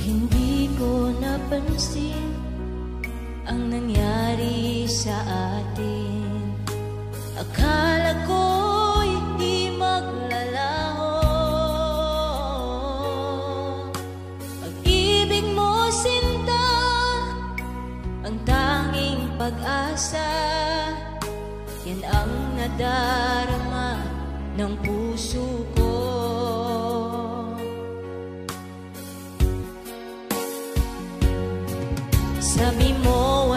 Hindi ko napansin ang nangyari sa atin. Akala ko'y di maglalaho. Pag-ibig mo, sinta, ang tanging pag-asa. Yan ang nadarama ng puso ko. Sabi mo